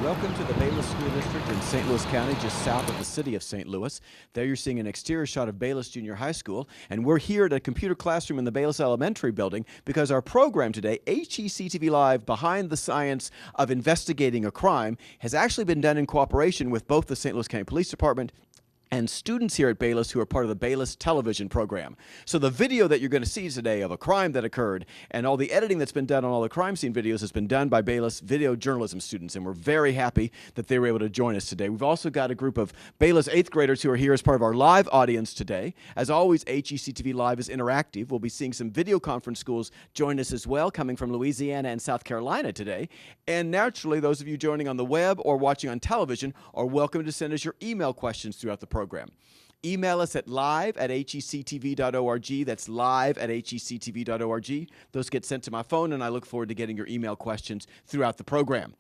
Welcome to the Bayless School District in St. Louis County, just south of the city of St. Louis. There you're seeing an exterior shot of Bayless Junior High School, and we're here at a computer classroom in the Bayless Elementary building because our program today, HECTV Live Behind the Science of Investigating a Crime, has actually been done in cooperation with both the St. Louis County Police Department and students here at Bayless who are part of the Bayless television program. So the video that you're going to see today of a crime that occurred and all the editing that's been done on all the crime scene videos has been done by Bayless video journalism students, and we're very happy that they were able to join us today. We've also got a group of Bayless 8th graders who are here as part of our live audience today. As always, HECTV Live is interactive. We'll be seeing some video conference schools join us as well, coming from Louisiana and South Carolina today. And naturally, those of you joining on the web or watching on television are welcome to send us your email questions throughout the program. Email us at live@hectv.org. That's live@hectv.org. Those get sent to my phone, and I look forward to getting your email questions throughout the program.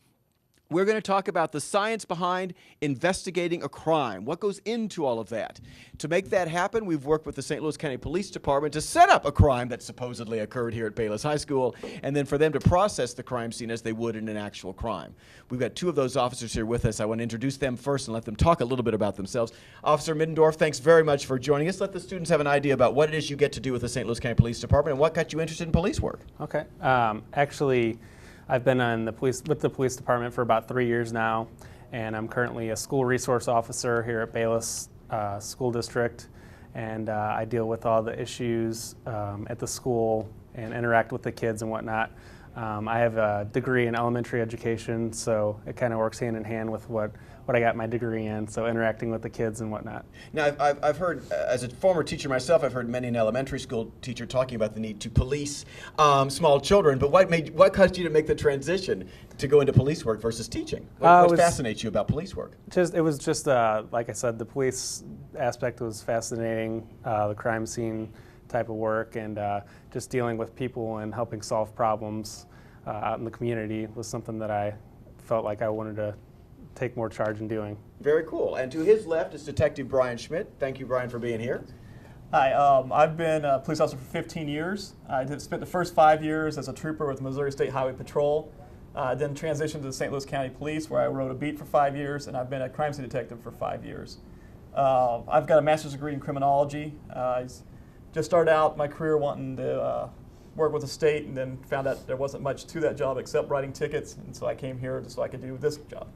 We're going to talk about the science behind investigating a crime. What goes into all of that? To make that happen, we've worked with the St. Louis County Police Department to set up a crime that supposedly occurred here at Bayless High School, and then for them to process the crime scene as they would in an actual crime. We've got two of those officers here with us. I want to introduce them first and let them talk a little bit about themselves. Officer Middendorf, thanks very much for joining us. Let the students have an idea about what it is you get to do with the St. Louis County Police Department and what got you interested in police work. Okay. Actually, I've been with the police department for about 3 years now, and I'm currently a school resource officer here at Bayless School District, and I deal with all the issues at the school and interact with the kids and whatnot. I have a degree in elementary education, so it kind of works hand in hand with what I got my degree in, so interacting with the kids and whatnot. Now, I've heard, as a former teacher myself, I've heard many an elementary school teacher talking about the need to police small children, but what caused you to make the transition to go into police work versus teaching? What fascinates you about police work? It was just, like I said, the police aspect was fascinating, the crime scene type of work, and just dealing with people and helping solve problems out in the community was something that I felt like I wanted to take more charge in doing. Very cool. And to his left is Detective Brian Schmidt. Thank you, Brian, for being here. Hi, I've been a police officer for 15 years. I spent the first 5 years as a trooper with Missouri State Highway Patrol, then transitioned to the St. Louis County Police, where I rode a beat for 5 years, and I've been a crime scene detective for 5 years. I've got a master's degree in criminology. I just started out my career wanting to work with the state, and then found out there wasn't much to that job except writing tickets, and so I came here so I could do this job.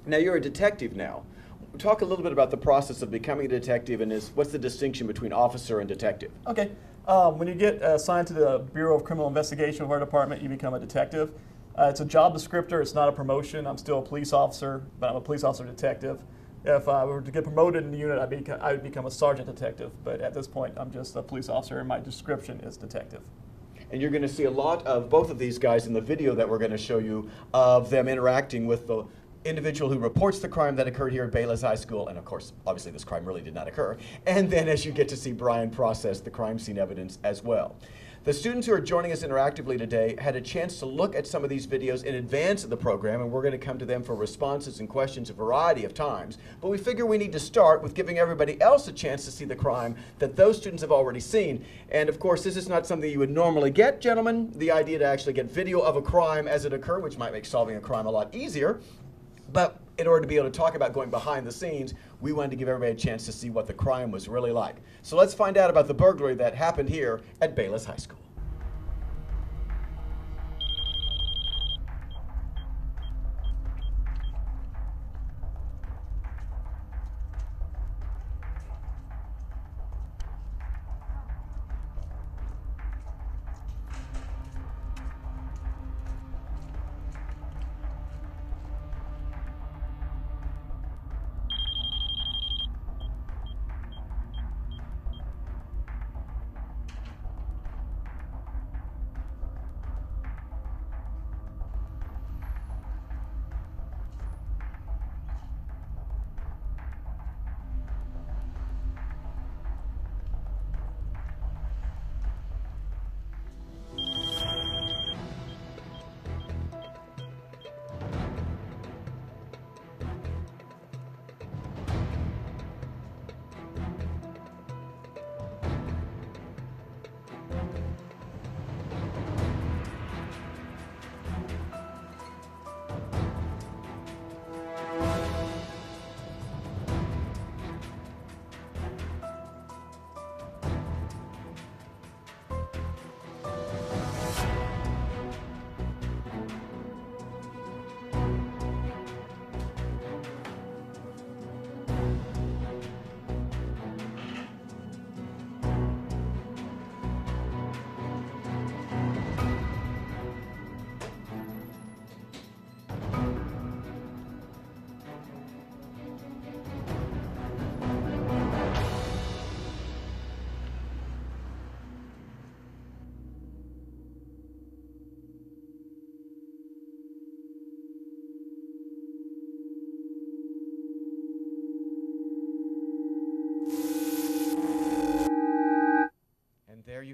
Now, you're a detective now. Talk a little bit about the process of becoming a detective, and what's the distinction between officer and detective? Okay. When you get assigned to the Bureau of Criminal Investigation of our department, you become a detective. It's a job descriptor. It's not a promotion. I'm still a police officer, but I'm a police officer detective. If I were to get promoted in the unit, I would become a sergeant detective. But at this point, I'm just a police officer, and my description is detective. And you're going to see a lot of both of these guys in the video that we're going to show you of them interacting with the individual who reports the crime that occurred here at Bayless High School, and of course, obviously this crime really did not occur, and then as you get to see Brian process the crime scene evidence as well. The students who are joining us interactively today had a chance to look at some of these videos in advance of the program, and we're going to come to them for responses and questions a variety of times, but we figure we need to start with giving everybody else a chance to see the crime that those students have already seen. And of course, this is not something you would normally get, gentlemen, the idea to actually get video of a crime as it occurred, which might make solving a crime a lot easier. But in order to be able to talk about going behind the scenes, we wanted to give everybody a chance to see what the crime was really like. So let's find out about the burglary that happened here at Bayless High School.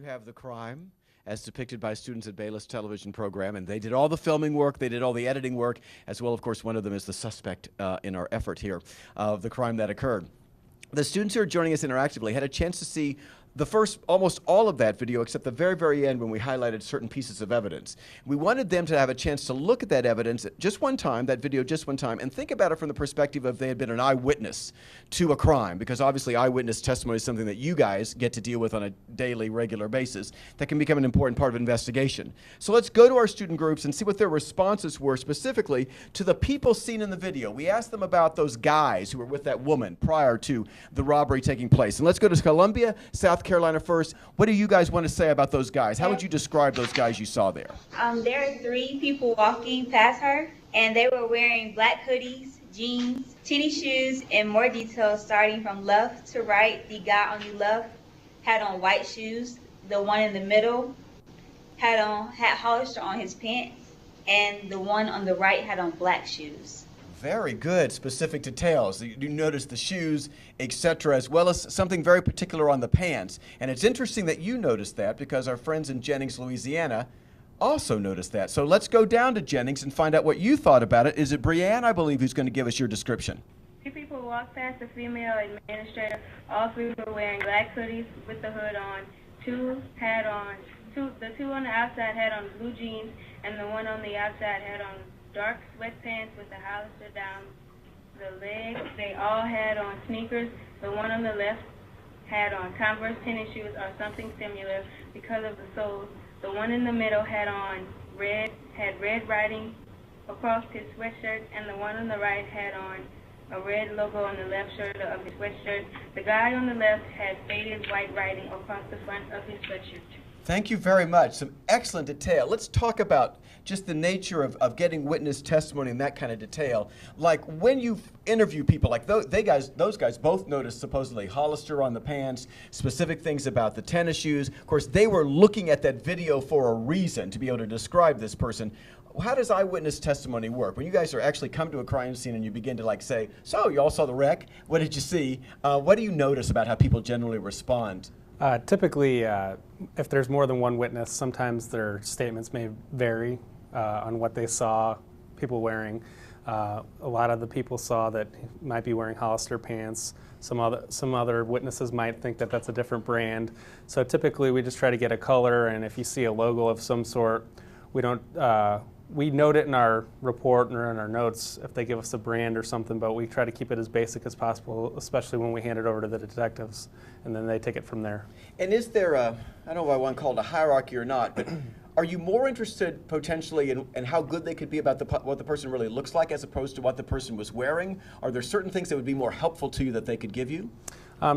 have the crime as depicted by students at Bayless television program, and they did all the filming work, they did all the editing work, as well, of course, one of them is the suspect in our effort here of the crime that occurred. The students who are joining us interactively had a chance to see the first, almost all of that video, except the very, very end when we highlighted certain pieces of evidence. We wanted them to have a chance to look at that evidence just one time, that video just one time, and think about it from the perspective of they had been an eyewitness to a crime, because obviously eyewitness testimony is something that you guys get to deal with on a daily, regular basis that can become an important part of investigation. So let's go to our student groups and see what their responses were specifically to the people seen in the video. We asked them about those guys who were with that woman prior to the robbery taking place. And let's go to Columbia, South Carolina first. What do you guys want to say about those guys? How would you describe those guys you saw there? There are 3 people walking past her, and they were wearing black hoodies, jeans, tennis shoes, and more details starting from left to right. The guy on the left had on white shoes. The one in the middle had holster on his pants, and the one on the right had on black shoes. Very good, specific details. You notice the shoes, etc., as well as something very particular on the pants. And it's interesting that you noticed that because our friends in Jennings, Louisiana also noticed that. So let's go down to Jennings and find out what you thought about it. Is it Brianne, I believe, who's going to give us your description? 3 people walked past the female administrator. All 3 were wearing black hoodies with the hood on. The 2 on the outside had on blue jeans, and the one on the outside had on dark sweatpants with the holster down the legs. They all had on sneakers. The one on the left had on Converse tennis shoes or something similar because of the soles. The one in the middle had red writing across his sweatshirt, and the one on the right had on a red logo on the left shoulder of his sweatshirt. The guy on the left had faded white writing across the front of his sweatshirt. Thank you very much. Some excellent detail. Let's talk about just the nature of getting witness testimony in that kind of detail. Like when you interview people, like those guys both noticed supposedly Hollister on the pants, specific things about the tennis shoes. Of course, they were looking at that video for a reason to be able to describe this person. How does eyewitness testimony work? When you guys are actually come to a crime scene and you begin to say, so you all saw the wreck, what did you see? What do you notice about how people generally respond? Typically, if there's more than one witness, sometimes their statements may vary on what they saw people wearing. A lot of the people saw that he might be wearing Hollister pants. Some other witnesses might think that that's a different brand. So typically, we just try to get a color, and if you see a logo of some sort, we don't. We note it in our report or in our notes if they give us a brand or something, but we try to keep it as basic as possible, especially when we hand it over to the detectives, and then they take it from there. And is there a, I don't know if I want to call it a hierarchy or not, but are you more interested potentially in how good they could be about what the person really looks like as opposed to what the person was wearing? Are there certain things that would be more helpful to you that they could give you?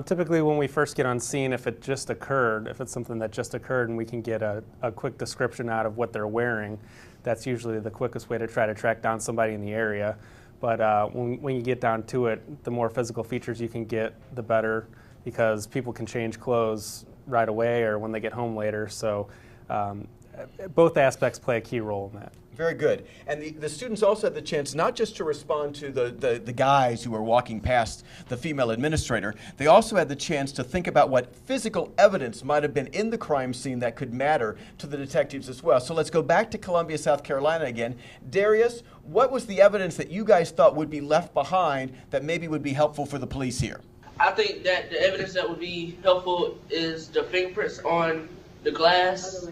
Typically when we first get on scene, if it just occurred, if it's something that just occurred and we can get a quick description out of what they're wearing, that's usually the quickest way to try to track down somebody in the area. But when you get down to it, the more physical features you can get, the better, because people can change clothes right away or when they get home later. So both aspects play a key role in that. Very good. And the students also had the chance not just to respond to the guys who were walking past the female administrator, they also had the chance to think about what physical evidence might have been in the crime scene that could matter to the detectives as well. So let's go back to Columbia, South Carolina again. Darius, what was the evidence that you guys thought would be left behind that maybe would be helpful for the police here? I think that the evidence that would be helpful is the fingerprints on the glass,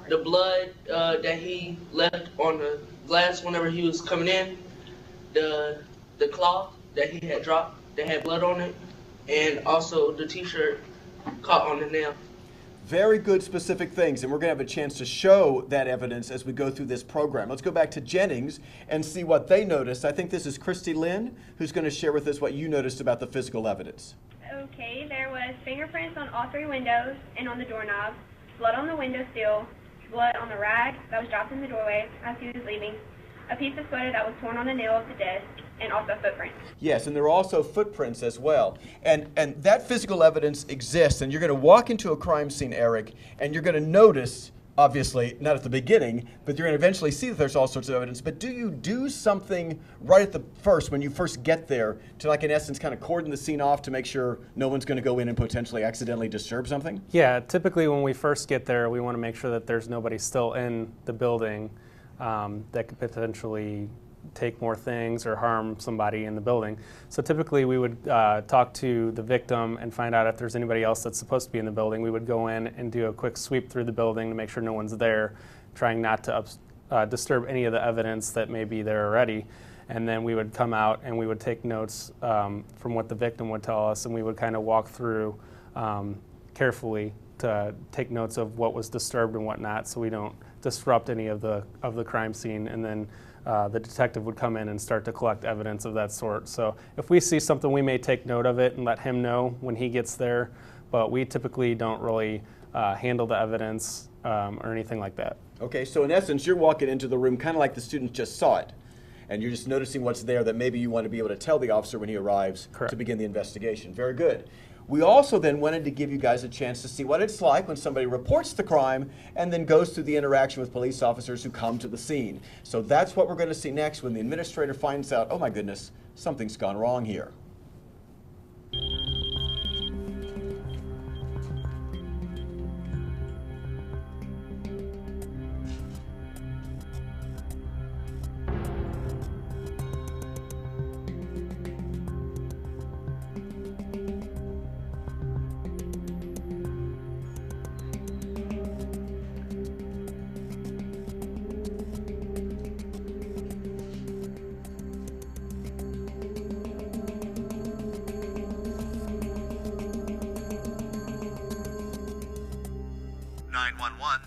the blood that he left on the glass whenever he was coming in, the cloth that he had dropped that had blood on it, and also the t-shirt caught on the nail. Very good specific things, and we're going to have a chance to show that evidence as we go through this program. Let's go back to Jennings and see what they noticed. I think this is Christy Lynn, who's going to share with us what you noticed about the physical evidence. Okay, there was fingerprints on all 3 windows and on the doorknob, blood on the windowsill, blood on the rag that was dropped in the doorway as he was leaving, a piece of sweater that was torn on the nail of the desk, and also footprints. Yes, and there are also footprints as well. And that physical evidence exists, and you're going to walk into a crime scene, Eric, and you're going to notice obviously not at the beginning, but you're going to eventually see that there's all sorts of evidence. But do you do something right at the first, when you first get there, to like in essence kind of cordon the scene off to make sure no one's going to go in and potentially accidentally disturb something? Yeah, typically when we first get there, we want to make sure that there's nobody still in the building that could potentially take more things or harm somebody in the building. So typically we would talk to the victim and find out if there's anybody else that's supposed to be in the building. We would go in and do a quick sweep through the building to make sure no one's there, trying not to disturb any of the evidence that may be there already. And then we would come out and we would take notes from what the victim would tell us, and we would kind of walk through carefully to take notes of what was disturbed and whatnot, so we don't disrupt any of the crime scene. And then the detective would come in and start to collect evidence of that sort. So if we see something, we may take note of it and let him know when he gets there, but we typically don't really handle the evidence or anything like that. Okay, so in essence, you're walking into the room kind of like the student just saw it, and you're just noticing what's there that maybe you want to be able to tell the officer when he arrives. Correct. To begin the investigation. Very good. We also then wanted to give you guys a chance to see what it's like when somebody reports the crime and then goes through the interaction with police officers who come to the scene. So that's what we're going to see next when the administrator finds out, oh my goodness, something's gone wrong here.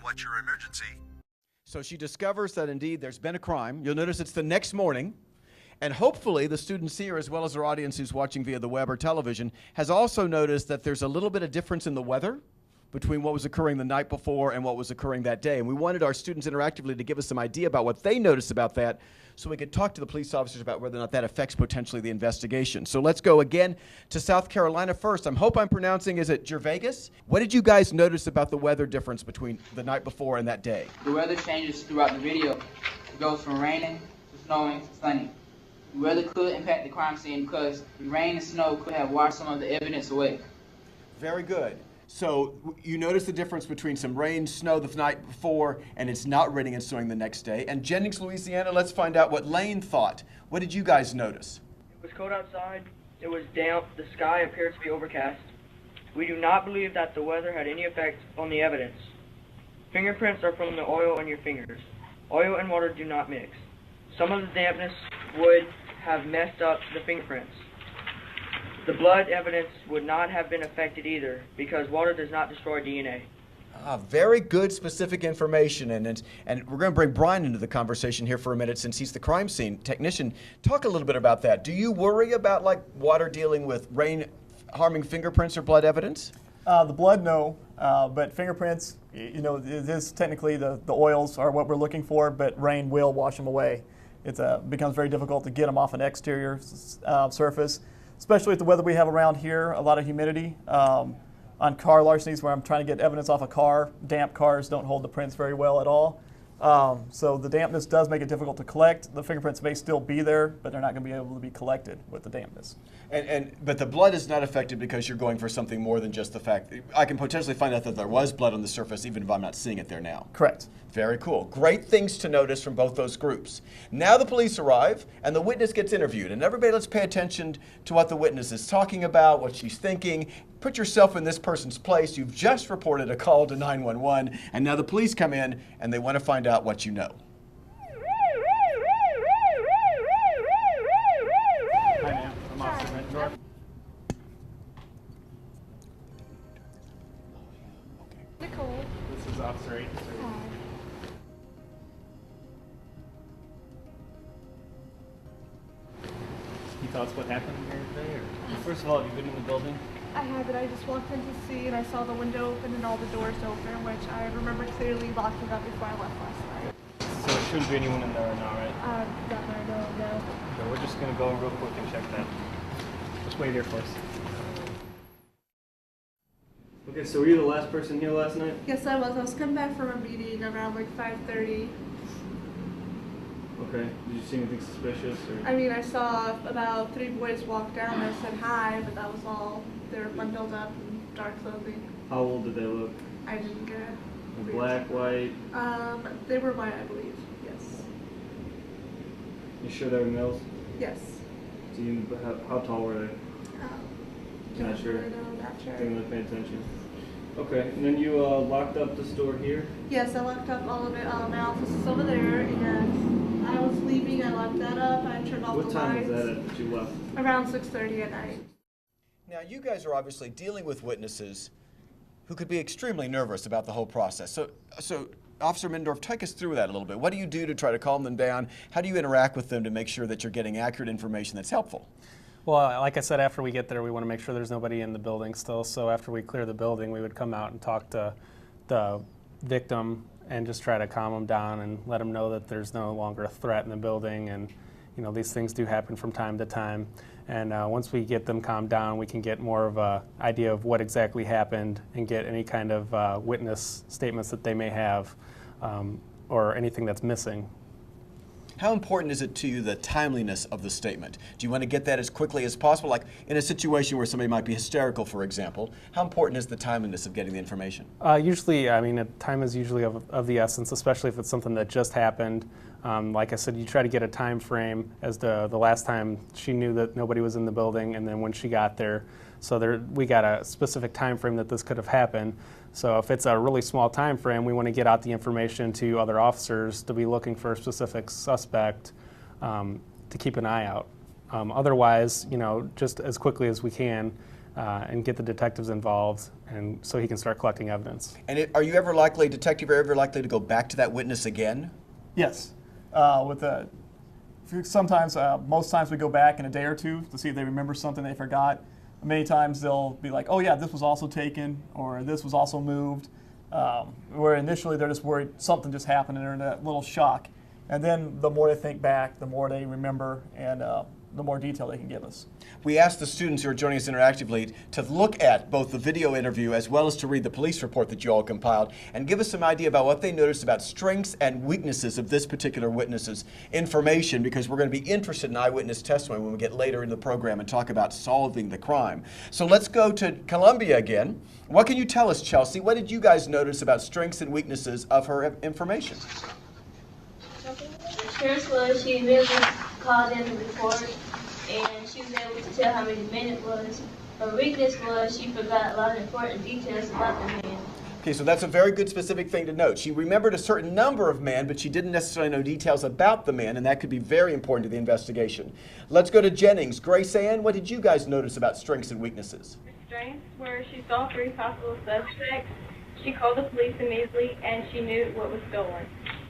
What's your emergency? So she discovers that indeed there's been a crime. You'll notice it's the next morning. And hopefully the students here, as well as our audience who's watching via the web or television, has also noticed that there's a little bit of difference in the weather between what was occurring the night before and what was occurring that day. And we wanted our students interactively to give us some idea about what they noticed about that, so we could talk to the police officers about whether or not that affects potentially the investigation. So let's go again to South Carolina first. I hope I'm pronouncing, is it Gervais? What did you guys notice about the weather difference between the night before and that day? The weather changes throughout the video. It goes from raining to snowing to sunny. The weather could impact the crime scene because the rain and snow could have washed some of the evidence away. Very good. So you notice the difference between some rain, snow the night before, and it's not raining and snowing the next day. And Jennings, Louisiana, let's find out what Lane thought. What did you guys notice? It was cold outside. It was damp. The sky appeared to be overcast. We do not believe that the weather had any effect on the evidence. Fingerprints are from the oil on your fingers. Oil and water do not mix. Some of the dampness would have messed up the fingerprints. The blood evidence would not have been affected either because water does not destroy DNA. Very good specific information, and we're going to bring Brian into the conversation here for a minute since he's the crime scene technician. Talk a little bit about that. Do you worry about like water dealing with rain harming fingerprints or blood evidence? The blood, no, but fingerprints, you know, it is technically the oils are what we're looking for, but rain will wash them away. It becomes very difficult to get them off an exterior surface, especially with the weather we have around here, a lot of humidity. On car larcenies where I'm trying to get evidence off a car, damp cars don't hold the prints very well at all. So the dampness does make it difficult to collect. The fingerprints may still be there, but they're not going to be able to be collected with the dampness. But the blood is not affected because you're going for something more than just the fact that I can potentially find out that there was blood on the surface even if I'm not seeing it there now. Correct. Very cool. Great things to notice from both those groups. Now the police arrive and the witness gets interviewed. And everybody, let's pay attention to what the witness is talking about, what she's thinking. Put yourself in this person's place. You've just reported a call to 911, and now the police come in and they want to find out what you know. Hi, ma'am. I'm Officer Mentor. Nicole. This is Officer 8. Can you tell us what happened here today? Or first of all, have you been in the building? I haven't. I just walked in to see, and I saw the window open and all the doors open, which I remember clearly locking up before I left last night. So there shouldn't be anyone in there now, right? Not that I know of, no. So we're just going to go real quick and check that. Just wait here for us. Okay, so were you the last person here last night? Yes, I was. I was coming back from a meeting around like 5:30. Okay. Did you see anything suspicious? Or? I mean, I saw about 3 boys walk down. I said hi, but that was all. They were bundled up in dark clothing. How old did they look? I didn't get Black, white? They were white, I believe. Yes. You sure they were males? Yes. Do you, how tall were they? Not sure. Not sure. Didn't really pay attention. Okay, and then you locked up the store here? Yes, I locked up all of it. My office is over there, and I was sleeping. I locked that up. I turned off the lights. What time was that that you left? Around 6:30 at night. Now, you guys are obviously dealing with witnesses who could be extremely nervous about the whole process. So Officer Mindorf, take us through that a little bit. What do you do to try to calm them down? How do you interact with them to make sure that you're getting accurate information that's helpful? Well, like I said, after we get there, we want to make sure there's nobody in the building still. So after we clear the building, we would come out and talk to the victim and just try to calm them down and let them know that there's no longer a threat in the building. And, you know, these things do happen from time to time. And once we get them calmed down, we can get more of an idea of what exactly happened and get any kind of witness statements that they may have or anything that's missing. How important is it to you, the timeliness of the statement? Do you want to get that as quickly as possible? Like in a situation where somebody might be hysterical, for example, how important is the timeliness of getting the information? Usually, I mean, time is usually of the essence, especially if it's something that just happened. Like I said, you try to get a time frame as to the last time she knew that nobody was in the building and then when she got there. So we got a specific time frame that this could have happened. So if it's a really small time frame, we want to get out the information to other officers to be looking for a specific suspect to keep an eye out. Otherwise, you know, just as quickly as we can and get the detectives involved and so he can start collecting evidence. And are you ever likely, detective, to go back to that witness again? Yes. Sometimes, most times we go back in a day or two to see if they remember something they forgot. Many times they'll be like, oh yeah, this was also taken, or this was also moved. Where initially they're just worried something just happened and they're in that little shock. And then the more they think back, the more they remember and the more detail they can give us. We asked the students who are joining us interactively to look at both the video interview as well as to read the police report that you all compiled and give us some idea about what they noticed about strengths and weaknesses of this particular witness's information, because we're going to be interested in eyewitness testimony when we get later in the program and talk about solving the crime. So let's go to Columbia again. What can you tell us, Chelsea? What did you guys notice about strengths and weaknesses of her information? The strength was she immediately called in the report and she was able to tell how many men it was. Her weakness was she forgot a lot of important details about the men. Okay, so that's a very good specific thing to note. She remembered a certain number of men, but she didn't necessarily know details about the men, and that could be very important to the investigation. Let's go to Jennings. Grace Ann, what did you guys notice about strengths and weaknesses? Her strengths were she saw 3 possible suspects, she called the police immediately, and she knew what was stolen.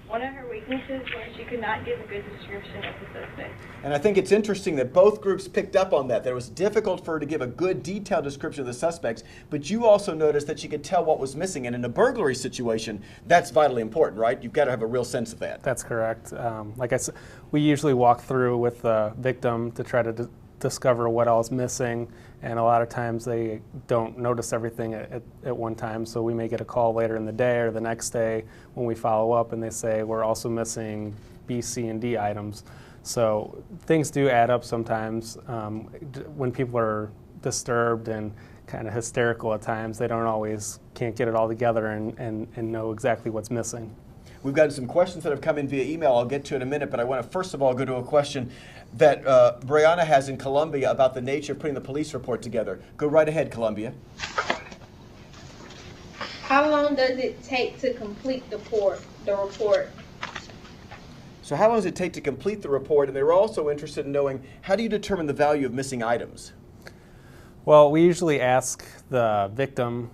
One of her weaknesses was she could not give a good description of the suspect. And I think it's interesting that both groups picked up on that. That it was difficult for her to give a good detailed description of the suspects, but you also noticed that she could tell what was missing. And in a burglary situation, that's vitally important, right? You've got to have a real sense of that. That's correct. Like I said, we usually walk through with the victim to try to discover what all is missing, and a lot of times they don't notice everything at one time, so we may get a call later in the day or the next day when we follow up and they say we're also missing B, C, and D items. So things do add up sometimes. When people are disturbed and kind of hysterical at times, they can't get it all together and know exactly what's missing. We've got some questions that have come in via email I'll get to in a minute, but I want to first of all go to a question that Brianna has in Columbia about the nature of putting the police report together. Go right ahead, Columbia. How long does it take to complete the report? So how long does it take to complete the report? And they were also interested in knowing, how do you determine the value of missing items? Well, we usually ask the victim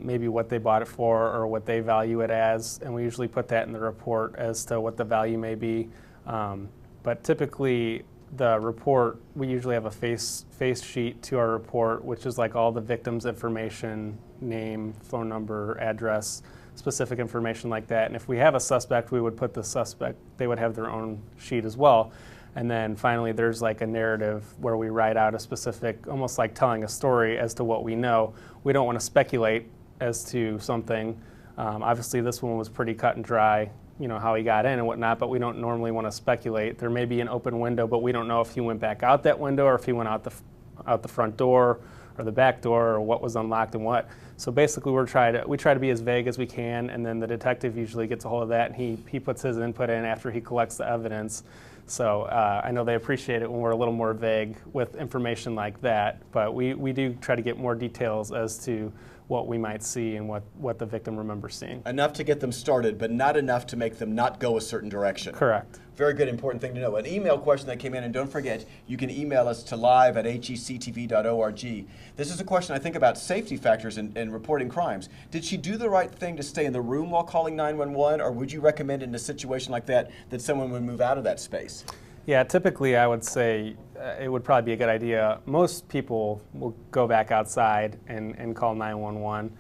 maybe what they bought it for or what they value it as, and we usually put that in the report as to what the value may be. But typically the report, we usually have a face sheet to our report, which is like all the victim's information, name, phone number, address, specific information like that. And if we have a suspect, we would put the suspect, they would have their own sheet as well. And then finally, there's like a narrative where we write out a specific, almost like telling a story as to what we know. We don't want to speculate as to something. Obviously, this one was pretty cut and dry, you know, how he got in and whatnot, but we don't normally want to speculate. There may be an open window, but we don't know if he went back out that window or if he went out the front door or the back door or what was unlocked and what. So basically, we try to be as vague as we can, and then the detective usually gets a hold of that, and he puts his input in after he collects the evidence. So I know they appreciate it when we're a little more vague with information like that, but we do try to get more details as to what we might see and what the victim remembers seeing. Enough to get them started, but not enough to make them not go a certain direction. Correct. Very good, important thing to know. An email question that came in, and don't forget, you can email us to live@hectv.org. This is a question, I think, about safety factors in reporting crimes. Did she do the right thing to stay in the room while calling 911, or would you recommend in a situation like that that someone would move out of that space? Yeah, typically I would say it would probably be a good idea. Most people will go back outside and call 911,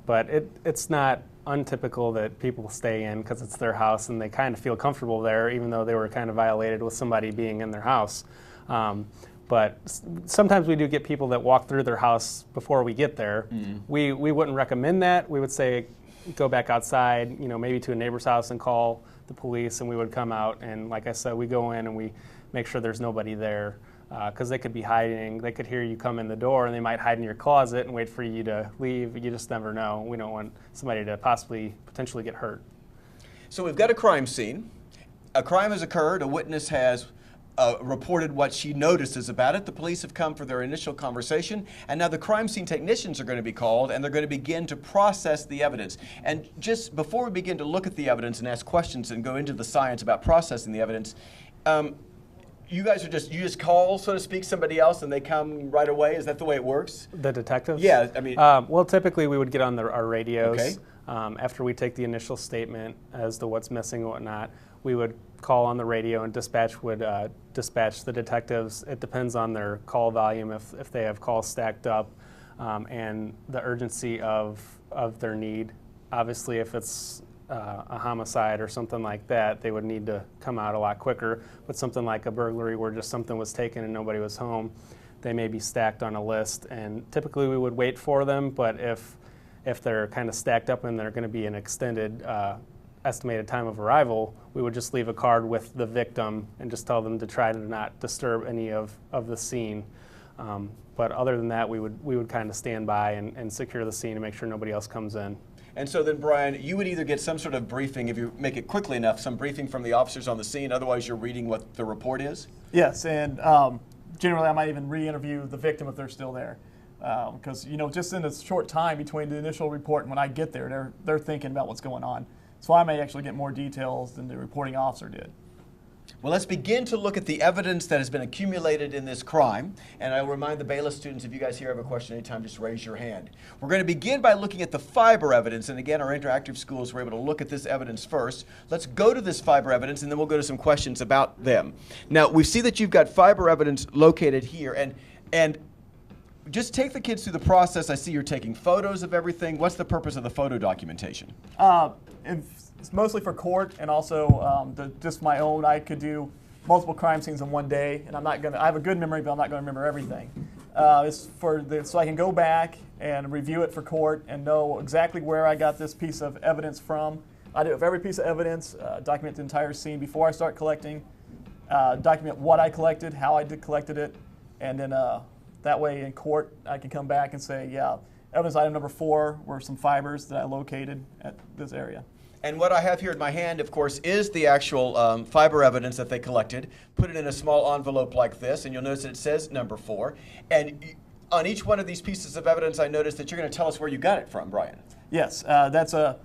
but it's not untypical that people stay in because it's their house and they kind of feel comfortable there, even though they were kind of violated with somebody being in their house. But sometimes we do get people that walk through their house before we get there. Mm-hmm. We wouldn't recommend that. We would say go back outside, you know, maybe to a neighbor's house and call the police, and we would come out, and like I said, we go in and we make sure there's nobody there, because they could be hiding. They could hear you come in the door, and they might hide in your closet and wait for you to leave. You just never know. We don't want somebody to potentially get hurt. So we've got a crime scene. A crime has occurred. A witness has reported what she notices about it. The police have come for their initial conversation, and now the crime scene technicians are going to be called, and they're going to begin to process the evidence. And just before we begin to look at the evidence and ask questions and go into the science about processing the evidence, you guys you just call, so to speak, somebody else, and they come right away? Is that the way it works? The detectives? Yeah, I mean. Well, typically we would get on our radios. Okay. After we take the initial statement as to what's missing and whatnot. We would call on the radio, and dispatch would dispatch the detectives. It depends on their call volume, if they have calls stacked up, and the urgency of their need. Obviously, if it's a homicide or something like that, they would need to come out a lot quicker. But something like a burglary where just something was taken and nobody was home, they may be stacked on a list, and typically we would wait for them, but if they're kind of stacked up and they're going to be an extended estimated time of arrival, we would just leave a card with the victim and just tell them to try to not disturb any of the scene. But other than that, we would kind of stand by and secure the scene and make sure nobody else comes in. And so then, Brian, you would either get some sort of briefing, if you make it quickly enough, some briefing from the officers on the scene, otherwise you're reading what the report is? Yes, and generally I might even re-interview the victim if they're still there. Because, you know, just in a short time between the initial report and when I get there, they're thinking about what's going on. So I may actually get more details than the reporting officer did. Well, let's begin to look at the evidence that has been accumulated in this crime. And I'll remind the Bayless students, if you guys here have a question anytime, just raise your hand. We're going to begin by looking at the fiber evidence. And again, our interactive schools were able to look at this evidence first. Let's go to this fiber evidence, and then we'll go to some questions about them. Now, we see that you've got fiber evidence located here. And just take the kids through the process. I see you're taking photos of everything. What's the purpose of the photo documentation? It's mostly for court, and also just my own. I could do multiple crime scenes in one day, and I have a good memory, but I'm not going to remember everything. It's so I can go back and review it for court and know exactly where I got this piece of evidence from. I do have every piece of evidence, document the entire scene before I start collecting, document what I collected, how I collected it, and then that way in court I can come back and say, yeah, evidence item number 4 were some fibers that I located at this area. And what I have here in my hand, of course, is the actual fiber evidence that they collected. Put it in a small envelope like this, and you'll notice that it says number 4. And on each one of these pieces of evidence, I noticed that you're going to tell us where you got it from, Brian. Yes, that's a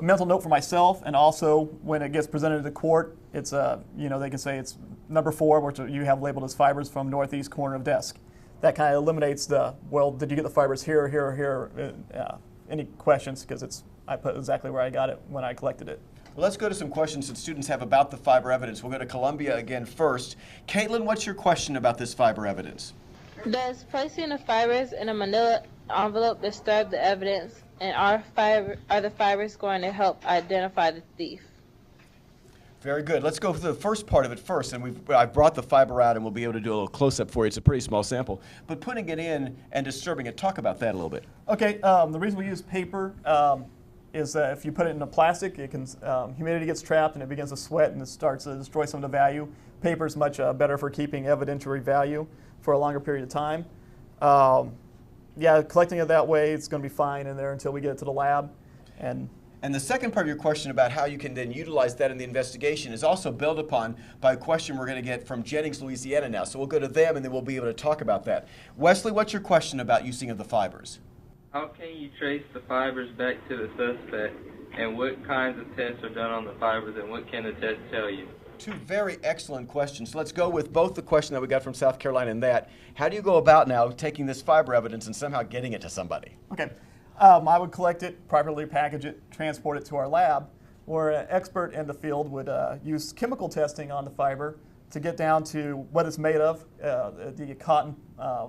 mental note for myself, and also when it gets presented to the court, it's they can say it's number 4, which you have labeled as fibers from northeast corner of desk. That kind of eliminates did you get the fibers here, here, or here? Any questions, because I put exactly where I got it when I collected it. Well, let's go to some questions that students have about the fiber evidence. We'll go to Columbia again first. Caitlin, what's your question about this fiber evidence? Does placing the fibers in a manila envelope disturb the evidence, and are the fibers going to help identify the thief? Very good. Let's go for the first part of it first. And I brought the fiber out, and we'll be able to do a little close-up for you. It's a pretty small sample. But putting it in and disturbing it, talk about that a little bit. Okay, the reason we use paper is that if you put it in a plastic, it can humidity gets trapped and it begins to sweat and it starts to destroy some of the value. Paper is much better for keeping evidentiary value for a longer period of time. Yeah, collecting it that way, it's going to be fine in there until we get it to the lab. And the second part of your question about how you can then utilize that in the investigation is also built upon by a question we're going to get from Jennings, Louisiana now. So we'll go to them and then we'll be able to talk about that. Wesley, what's your question about using of the fibers? How can you trace the fibers back to the suspect, and what kinds of tests are done on the fibers, and what can the test tell you? Two very excellent questions. So let's go with both the question that we got from South Carolina and that. How do you go about now taking this fiber evidence and somehow getting it to somebody? Okay. I would collect it, properly package it, transport it to our lab, where an expert in the field would use chemical testing on the fiber to get down to what it's made of, the cotton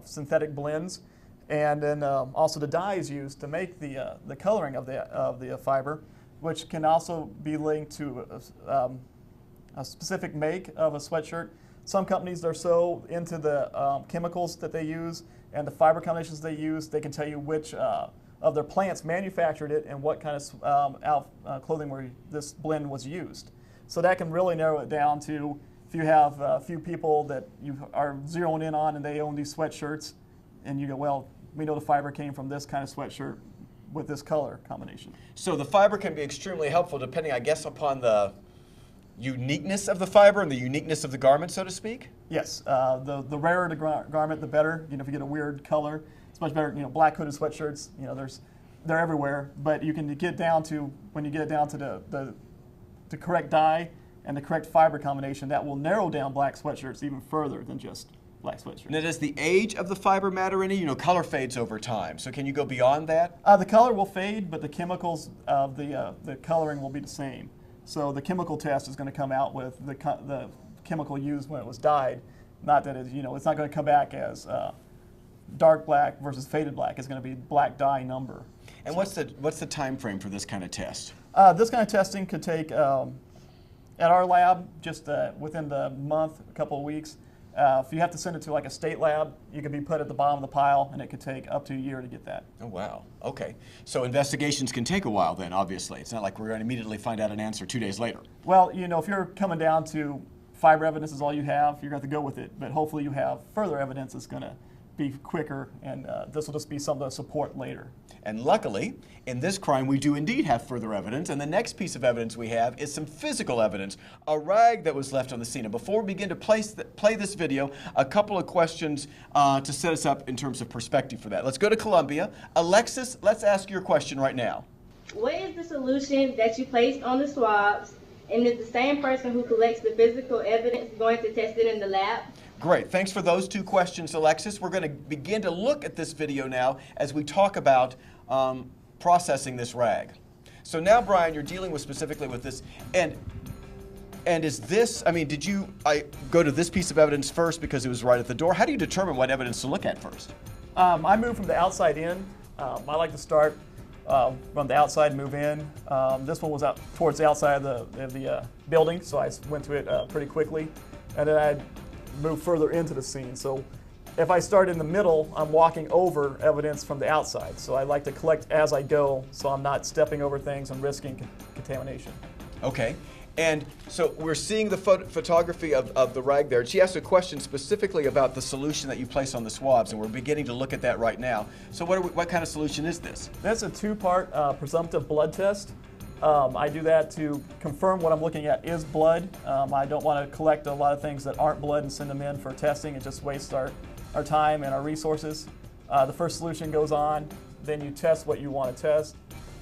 synthetic blends, and then also the dyes used to make the coloring of the fiber, which can also be linked to a specific make of a sweatshirt. Some companies are so into the chemicals that they use and the fiber combinations they use, they can tell you which of their plants manufactured it and what kind of clothing where this blend was used. So that can really narrow it down to if you have a few people that you are zeroing in on and they own these sweatshirts, and you go, well, we know the fiber came from this kind of sweatshirt with this color combination. So the fiber can be extremely helpful depending, I guess, upon the uniqueness of the fiber and the uniqueness of the garment, so to speak? Yes. The rarer the garment, the better. You know, if you get a weird color, it's much better. You know, black hooded sweatshirts, you know, they're everywhere. But you can get down to, when you get it down to the correct dye and the correct fiber combination, that will narrow down black sweatshirts even further than just black sweatshirts. Now, does the age of the fiber matter any? You know, color fades over time. So can you go beyond that? The color will fade, but the chemicals of the coloring will be the same. So the chemical test is going to come out with the chemical used when it was dyed. Not that it's, you know, it's not going to come back as dark black versus faded black. It's going to be black dye number. And what's the time frame for this kind of test? This kind of testing could take, at our lab, just within the month, a couple of weeks. If you have to send it to like a state lab, you could be put at the bottom of the pile, and it could take up to a year to get that. Oh, wow. Okay. So investigations can take a while then, obviously. It's not like we're going to immediately find out an answer 2 days later. Well, you know, if you're coming down to fiber evidence is all you have, you're going to have to go with it. But hopefully you have further evidence that's going to be quicker, and this will just be something to support later. And luckily, in this crime, we do indeed have further evidence, and the next piece of evidence we have is some physical evidence, a rag that was left on the scene. And before we begin to play this video, a couple of questions to set us up in terms of perspective for that. Let's go to Columbia. Alexis, let's ask your question right now. What is the solution that you placed on the swabs, and is the same person who collects the physical evidence going to test it in the lab? Great. Thanks for those two questions, Alexis. We're going to begin to look at this video now as we talk about processing this rag. So now, Brian, you're dealing with specifically with this, and is this, I mean, I go to this piece of evidence first because it was right at the door? How do you determine what evidence to look at first? I move from the outside in. I like to start from the outside and move in. This one was out towards the outside of the building, so I went to it pretty quickly. And then I moved further into the scene. So if I start in the middle, I'm walking over evidence from the outside. So I like to collect as I go, so I'm not stepping over things and risking contamination. Okay. And so we're seeing the photography of the rag there. She asked a question specifically about the solution that you place on the swabs, and we're beginning to look at that right now. So what kind of solution is this? That's a two-part presumptive blood test. I do that to confirm what I'm looking at is blood. I don't want to collect a lot of things that aren't blood and send them in for testing. It just wastes our time and our resources. The first solution goes on, then you test what you want to test.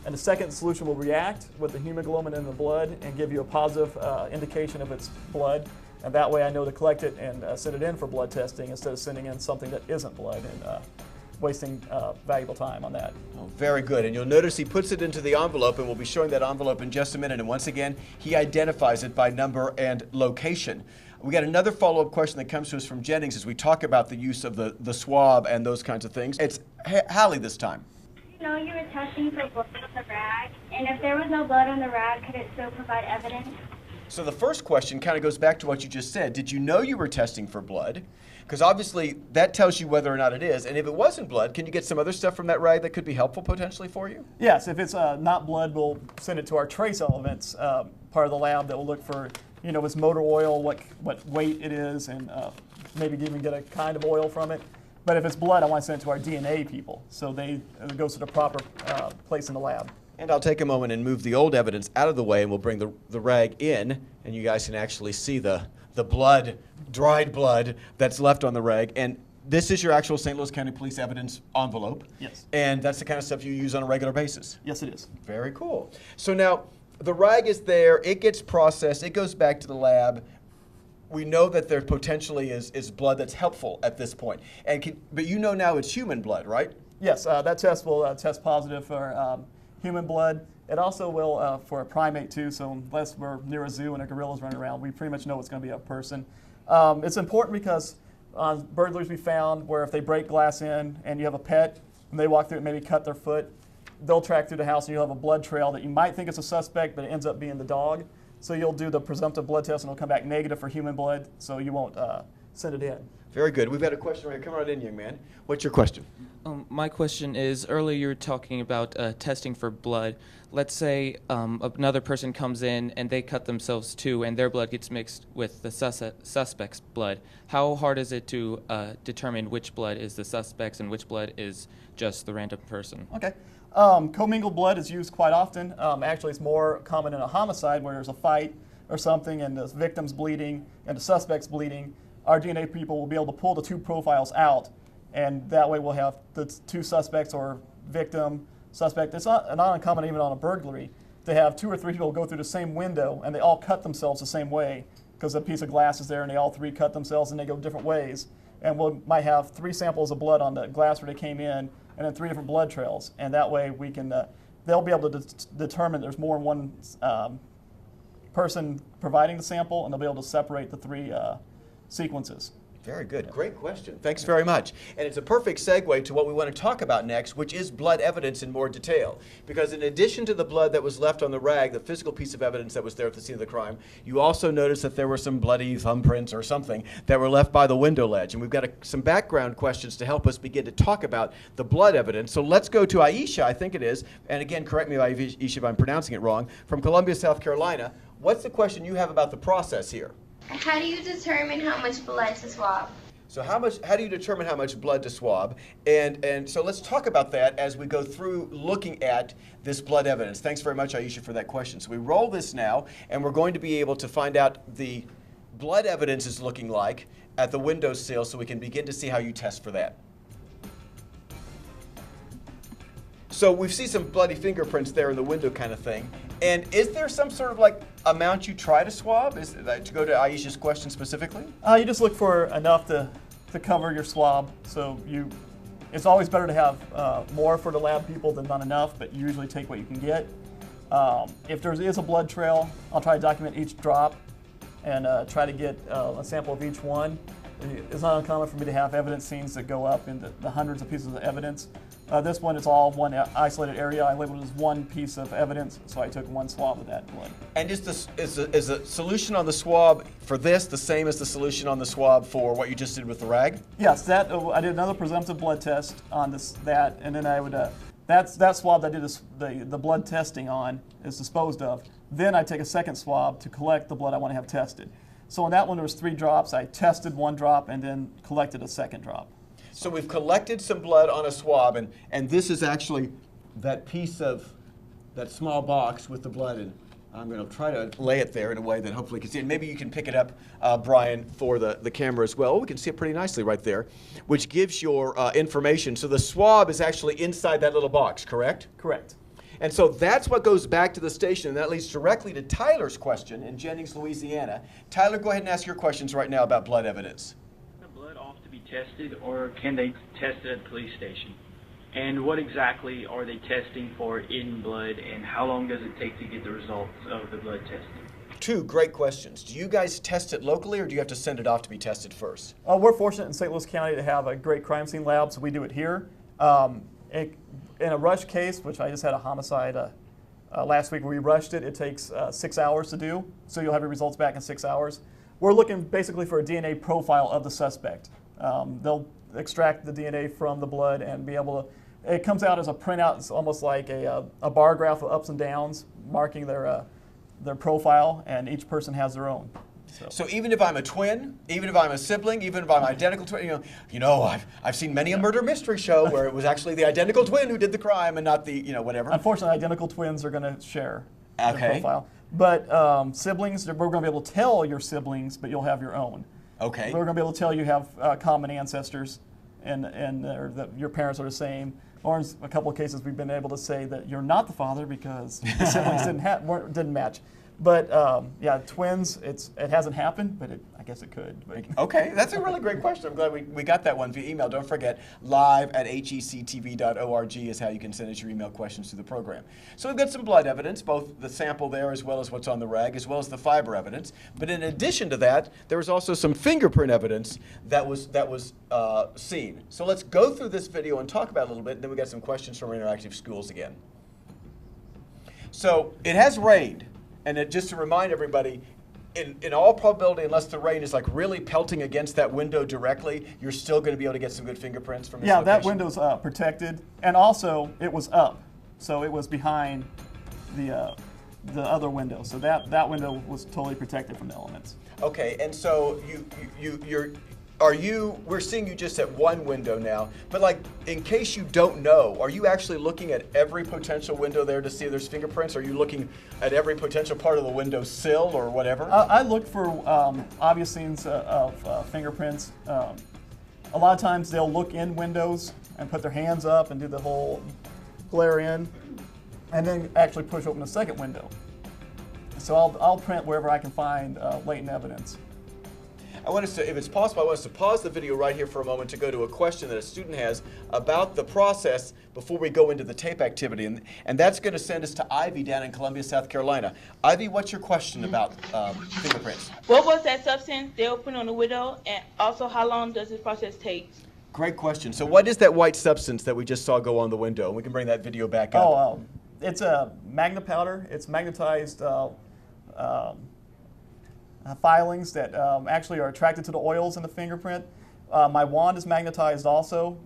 And the second solution will react with the hemoglobin in the blood and give you a positive indication of its blood. And that way I know to collect it and send it in for blood testing instead of sending in something that isn't blood and wasting valuable time on that. Oh, very good. And you'll notice he puts it into the envelope, and we'll be showing that envelope in just a minute. And once again, he identifies it by number and location. We got another follow-up question that comes to us from Jennings as we talk about the use of the swab and those kinds of things. It's Hallie this time. You know, you were testing for blood on the rag, and if there was no blood on the rag, could it still provide evidence? So the first question kind of goes back to what you just said. Did you know you were testing for blood? Because obviously that tells you whether or not it is. And if it wasn't blood, can you get some other stuff from that rag that could be helpful potentially for you? Yes, if it's not blood, we'll send it to our trace elements part of the lab that will look for, if it's motor oil, what weight it is, and maybe even get a kind of oil from it. But if it's blood, I want to send it to our DNA people, so it goes to the proper place in the lab. And I'll take a moment and move the old evidence out of the way, and we'll bring the rag in, and you guys can actually see the blood, dried blood that's left on the rag. And this is your actual St. Louis County Police evidence envelope. Yes. And that's the kind of stuff you use on a regular basis. Yes, it is. Very cool. So now the rag is there, it gets processed, it goes back to the lab. We know that there potentially is blood that's helpful at this point. But you know now it's human blood, right? Yes, that test will test positive for human blood. It also will for a primate too, so unless we're near a zoo and a gorilla's running around, we pretty much know it's going to be a person. It's important because on burglaries we found where if they break glass in and you have a pet and they walk through it, maybe cut their foot, they'll track through the house and you'll have a blood trail that you might think is a suspect, but it ends up being the dog. So you'll do the presumptive blood test and it'll come back negative for human blood, so you won't send it in. Very good. We've got a question right here. Come right in, young man. What's your question? My question is, earlier you were talking about testing for blood. Let's say another person comes in and they cut themselves too, and their blood gets mixed with the suspect's blood. How hard is it to determine which blood is the suspect's and which blood is just the random person? Okay. Commingled blood is used quite often. Actually, it's more common in a homicide where there's a fight or something and the victim's bleeding and the suspect's bleeding. Our DNA people will be able to pull the two profiles out, and that way we'll have the two suspects or victim, suspect. It's not uncommon even on a burglary to have 2 or 3 people go through the same window and they all cut themselves the same way because a piece of glass is there and they all 3 cut themselves and they go different ways. And we might have 3 samples of blood on the glass where they came in and then 3 different blood trails. And that way we can, they'll be able to determine there's more than one person providing the sample, and they'll be able to separate the 3 sequences. Very good. Great question. Thanks very much. And it's a perfect segue to what we want to talk about next, which is blood evidence in more detail. Because in addition to the blood that was left on the rag, the physical piece of evidence that was there at the scene of the crime, you also noticed that there were some bloody thumbprints or something that were left by the window ledge. And we've got some background questions to help us begin to talk about the blood evidence. So let's go to Aisha, I think it is, and again, correct me, Aisha, if I'm pronouncing it wrong, from Columbia, South Carolina. What's the question you have about the process here? How do you determine how much blood to swab? So how do you determine how much blood to swab? And so let's talk about that as we go through looking at this blood evidence. Thanks very much, Aisha, for that question. So we roll this now, and we're going to be able to find out the blood evidence is looking like at the windowsill so we can begin to see how you test for that. So we see some bloody fingerprints there in the window kind of thing. And is there some sort of amount you try to swab? Is that to go to Aisha's question specifically? You just look for enough to cover your swab. So it's always better to have more for the lab people than not enough, but you usually take what you can get. If there is a blood trail, I'll try to document each drop and try to get a sample of each one. It's not uncommon for me to have evidence scenes that go up into the hundreds of pieces of evidence. This one is all one isolated area. I labeled it as one piece of evidence, so I took one swab of that blood. And is the solution on the swab for this the same as the solution on the swab for what you just did with the rag? Yes, I did another presumptive blood test on that, and then I would that swab that I did the blood testing on is disposed of. Then I take a second swab to collect the blood I want to have tested. So on that one there was 3 drops. I tested 1 drop and then collected a second drop. So we've collected some blood on a swab, and this is actually that piece of that small box with the blood in. I'm going to try to lay it there in a way that hopefully you can see it. Maybe you can pick it up, Brian, for the camera as well. We can see it pretty nicely right there, which gives your information. So the swab is actually inside that little box, correct? Correct. And so that's what goes back to the station, and that leads directly to Tyler's question in Jennings, Louisiana. Tyler, go ahead and ask your questions right now about blood evidence. Tested, or can they test it at the police station? And what exactly are they testing for in blood, and how long does it take to get the results of the blood testing? 2 great questions. Do you guys test it locally, or do you have to send it off to be tested first? We're fortunate in St. Louis County to have a great crime scene lab, so we do it here. In a rush case, which I just had a homicide last week we rushed it. It takes 6 hours to do, so you'll have your results back in 6 hours. We're looking basically for a DNA profile of the suspect. They'll extract the DNA from the blood and be able to, it comes out as a printout. It's almost like a bar graph of ups and downs marking their profile, and each person has their own. So even if I'm a twin, even if I'm a sibling, even if I'm identical twin, I've seen many a murder mystery show where it was actually the identical twin who did the crime and not the, whatever. Unfortunately, identical twins are going to share their Okay. profile. But siblings, we're going to be able to tell your siblings, but you'll have your own. Okay. We're going to be able to tell you have common ancestors and or that your parents are the same. Or in a couple of cases, we've been able to say that you're not the father because the siblings didn't match. But yeah, twins, it hasn't happened, but I guess it could. But. Okay, that's a really great question. I'm glad we got that one via email. Don't forget, live@hectv.org is how you can send us your email questions to the program. So we've got some blood evidence, both the sample there as well as what's on the rag, as well as the fiber evidence. But in addition to that, there was also some fingerprint evidence that was seen. So let's go through this video and talk about it a little bit, and then we got some questions from our interactive schools again. So it has rained. And just to remind everybody, in all probability, unless the rain is like really pelting against that window directly, you're still going to be able to get some good fingerprints from this location. That window's protected, and also it was up, so it was behind the other window. So that window was totally protected from the elements. Okay, and so we're seeing you just at one window now, but like in case you don't know, are you actually looking at every potential window there to see if there's fingerprints? Are you looking at every potential part of the window sill or whatever? I look for obvious scenes of fingerprints. A lot of times they'll look in windows and put their hands up and do the whole glare in, and then actually push open a second window. So I'll print wherever I can find latent evidence. I want us to, if it's possible, I want us to pause the video right here for a moment to go to a question that a student has about the process before we go into the tape activity. And that's going to send us to Ivy down in Columbia, South Carolina. Ivy, what's your question about fingerprints? What was that substance they were putting on the window, and also how long does this process take? Great question. So what is that white substance that we just saw go on the window? We can bring that video back up. Oh, it's a magna powder. It's magnetized filings that actually are attracted to the oils in the fingerprint. My wand is magnetized also.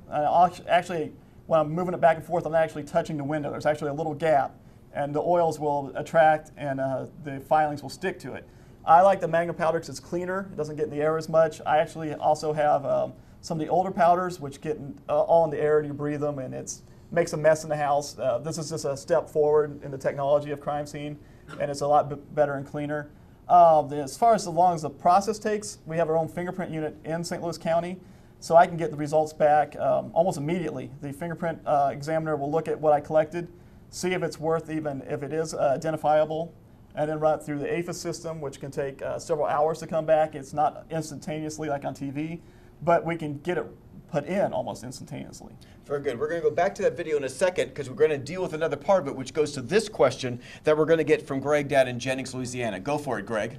Actually, when I'm moving it back and forth, I'm not actually touching the window. There's actually a little gap, and the oils will attract and the filings will stick to it. I like the magna powder because it's cleaner. It doesn't get in the air as much. I actually also have some of the older powders which get all in the air and you breathe them, and it makes a mess in the house. This is just a step forward in the technology of crime scene, and it's a lot better and cleaner. As far as long as the process takes, we have our own fingerprint unit in St. Louis County, so I can get the results back almost immediately. The fingerprint examiner will look at what I collected, see if it's worth even if it is identifiable, and then run it through the APHIS system, which can take several hours to come back. It's not instantaneously like on TV, but we can get it put in almost instantaneously. Very good. We're going to go back to that video in a second because we're going to deal with another part of it, which goes to this question that we're going to get from Greg down in Jennings, Louisiana. Go for it, Greg.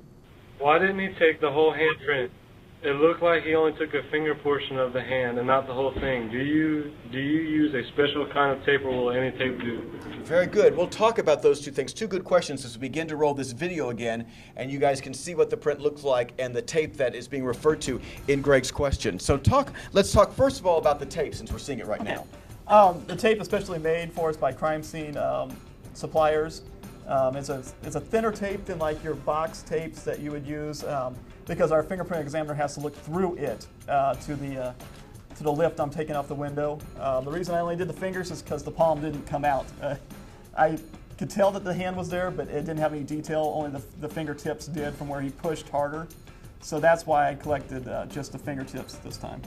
Why didn't he take the whole handprint? It looked like he only took a finger portion of the hand and not the whole thing. Do you use a special kind of tape, or will any tape do? Very good. We'll talk about those two things. Two good questions as we begin to roll this video again, and you guys can see what the print looks like and the tape that is being referred to in Greg's question. So let's talk first of all about the tape, since we're seeing it right now. The tape is specially made for us by crime scene suppliers. It's a thinner tape than like your box tapes that you would use because our fingerprint examiner has to look through it to the lift I'm taking off the window. The reason I only did the fingers is because the palm didn't come out. I could tell that the hand was there, but it didn't have any detail. Only the fingertips did from where he pushed harder. So that's why I collected just the fingertips this time.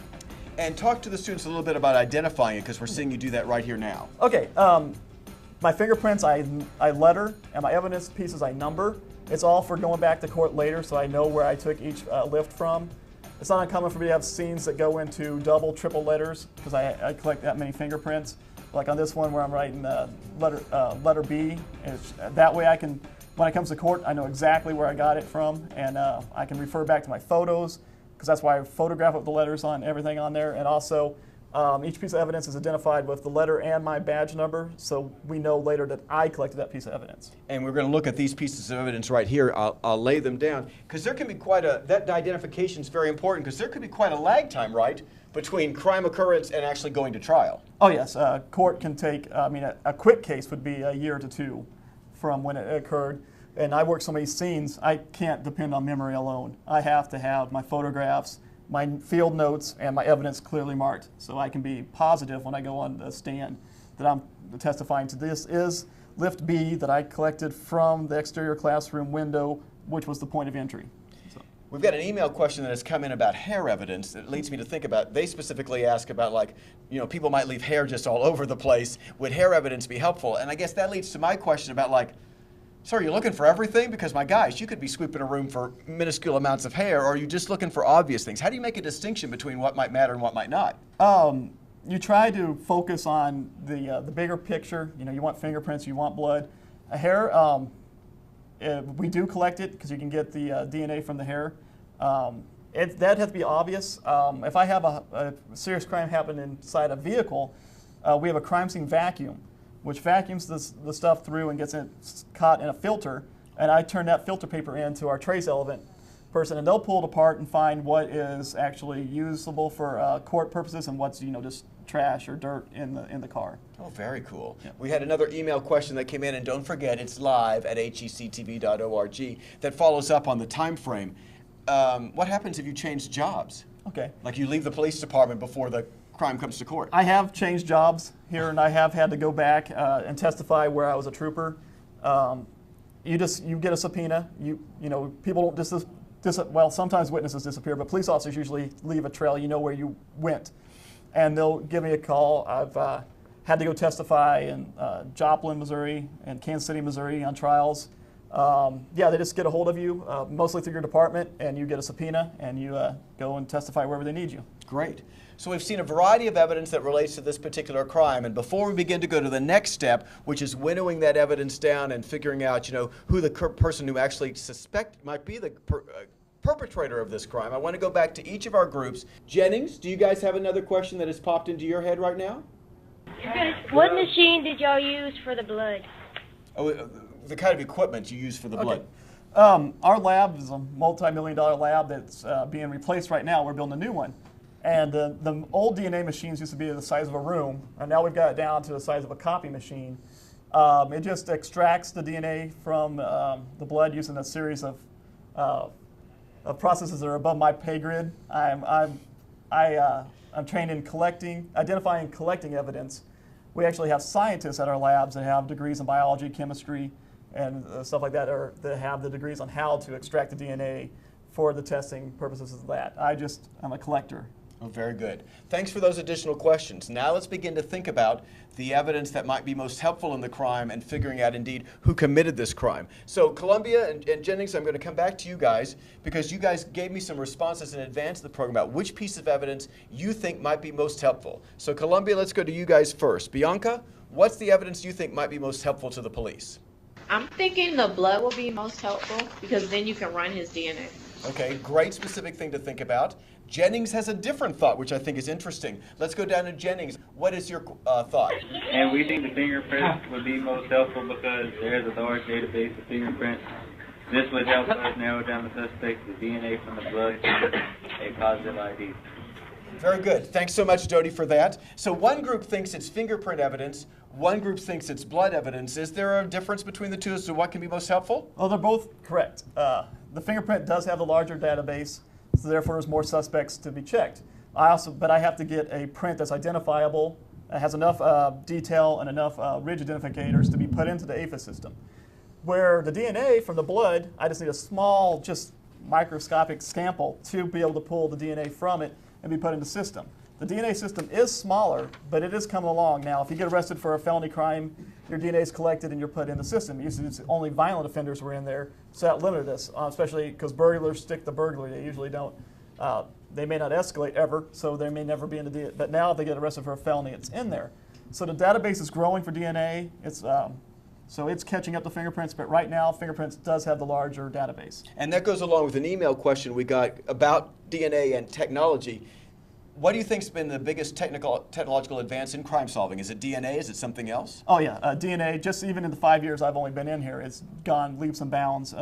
And talk to the students a little bit about identifying it, because we're seeing you do that right here now. Okay. My fingerprints I letter, and my evidence pieces I number. It's all for going back to court later, so I know where I took each lift from. It's not uncommon for me to have scenes that go into double, triple letters, because I collect that many fingerprints. Like on this one where I'm writing letter B. That way I can, when it comes to court, I know exactly where I got it from, and I can refer back to my photos, because that's why I photograph with the letters on everything on there. And also, Each piece of evidence is identified with the letter and my badge number, so we know later that I collected that piece of evidence. And we're going to look at these pieces of evidence right here. I'll lay them down because there can be quite that identification is very important because there could be quite a lag time, right, between crime occurrence and actually going to trial. Oh yes, court can take, a quick case would be a year to 2 from when it occurred. And I work so many scenes, I can't depend on memory alone. I have to have my photographs, my field notes, and my evidence clearly marked, so I can be positive when I go on the stand that I'm testifying to this is lift B that I collected from the exterior classroom window, which was the point of entry. So. We've got an email question that has come in about hair evidence that leads me to think about, they specifically ask about people might leave hair just all over the place. Would hair evidence be helpful? And I guess that leads to my question about so are you looking for everything? Because my gosh, you could be sweeping a room for minuscule amounts of hair, or are you just looking for obvious things? How do you make a distinction between what might matter and what might not? You try to focus on the bigger picture. You want fingerprints, you want blood. Hair, we do collect it because you can get the DNA from the hair. That has to be obvious. If I have a serious crime happen inside a vehicle, we have a crime scene vacuum, which vacuums the stuff through and gets it caught in a filter, and I turn that filter paper into our trace element person, and they'll pull it apart and find what is actually usable for court purposes and what's just trash or dirt in the car. Oh, very cool. Yeah. We had another email question that came in, and don't forget it's live at hectv.org that follows up on the time frame. What happens if you change jobs? Okay. Like you leave the police department before the crime comes to court. I have changed jobs here, and I have had to go back and testify where I was a trooper. You get a subpoena. People don't well, sometimes witnesses disappear, but police officers usually leave a trail. You know where you went, and they'll give me a call. I've had to go testify in Joplin, Missouri, and Kansas City, Missouri on trials. They just get a hold of you, mostly through your department, and you get a subpoena, and you go and testify wherever they need you. Great. So we've seen a variety of evidence that relates to this particular crime, and before we begin to go to the next step, which is winnowing that evidence down and figuring out, who the person who actually might be the perpetrator of this crime, I want to go back to each of our groups. Jennings, do you guys have another question that has popped into your head right now? What machine did y'all use for the blood? Oh, the kind of equipment you use for the blood. Our lab is a multi-million-dollar lab that's being replaced right now. We're building a new one. And the old DNA machines used to be the size of a room, and now we've got it down to the size of a copy machine. It just extracts the DNA from the blood using a series of processes that are above my pay grid. I'm trained in identifying and collecting evidence. We actually have scientists at our labs that have degrees in biology, chemistry, and stuff like that, or that have the degrees on how to extract the DNA for the testing purposes of that. I'm a collector. Oh, very good. Thanks for those additional questions. Now let's begin to think about the evidence that might be most helpful in the crime and figuring out indeed who committed this crime. So Columbia and Jennings, I'm going to come back to you guys because you guys gave me some responses in advance of the program about which piece of evidence you think might be most helpful. So Columbia, let's go to you guys first. Bianca, what's the evidence you think might be most helpful to the police? I'm thinking the blood will be most helpful because then you can run his DNA. Okay, great specific thing to think about. Jennings has a different thought, which I think is interesting. Let's go down to Jennings. What is your thought? And we think the fingerprints would be most helpful because there is a large database of fingerprints. This would help us narrow down the suspect, the DNA from the blood, a positive ID. Very good. Thanks so much, Dodie, for that. So one group thinks it's fingerprint evidence. One group thinks it's blood evidence. Is there a difference between the two as to what can be most helpful? Well, they're both correct. The fingerprint does have the larger database, so therefore there's more suspects to be checked. But I have to get a print that's identifiable, has enough detail and enough ridge identifiers to be put into the APHIS system. Where the DNA from the blood, I just need a small, just microscopic sample to be able to pull the DNA from it and be put in the system. The DNA system is smaller, but it is coming along now. If you get arrested for a felony crime, your DNA is collected and you're put in the system. Usually it's only violent offenders were in there, so that limited us, especially because burglars stick to burglary. They usually don't. They may not escalate ever, so they may never be in the DNA. But now if they get arrested for a felony, it's in there. So the database is growing for DNA. So it's catching up to fingerprints, but right now fingerprints does have the larger database. And that goes along with an email question we got about DNA and technology. what do you think's been the biggest technological advance in crime solving? Is it DNA? Is it something else? Oh yeah, DNA. Just even in the 5 years I've only been in here, it's gone leaps and bounds.